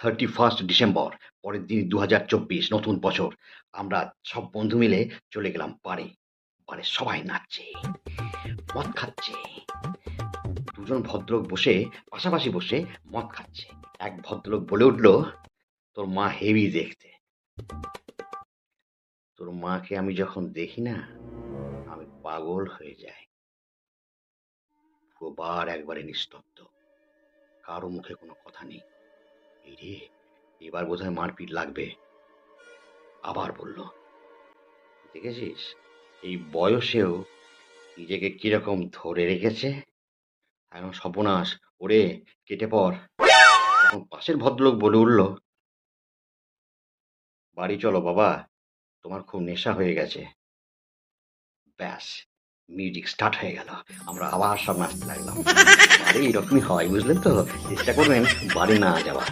31 December, পরের দিন 2024, নতুন বছর। আমরা সব বন্ধু মিলে চলে গেলাম বারে। বারে সবাই নাচছে, মদ খাচ্ছে। দুজন ভদ্রলোক বসে পাশাপাশি বসে মদ খাচ্ছে। এক ভদ্রলোক বলে উঠল, তোর মা হেভি দেখতে। তোর মাকে আমি যখন দেখি না, আমি পাগল হয়ে যাই। পুরো বার একবারে নিস্তব্ধ, কারো মুখে কোনো কথা নেই। এই রে, এবার বোধহয় মারপিট লাগবে। আবার বলল, দেখেছিস এই বয়সেও নিজেকে কিরকম ধরে রেখেছে। এখন সর্বনাশ, ওরে কেটে পড়। তখন পাশের ভদ্রলোক বলে উঠল, বাড়ি চলো বাবা, তোমার খুব নেশা হয়ে গেছে। ব্যাস, মিউজিক স্টার্ট হয়ে গেল। আমরা আবার সব নাচতে লাগলাম। আরে এরকমই হয়, বুঝলেন তো? চেষ্টা করবেন বাড়ি না যাওয়ার।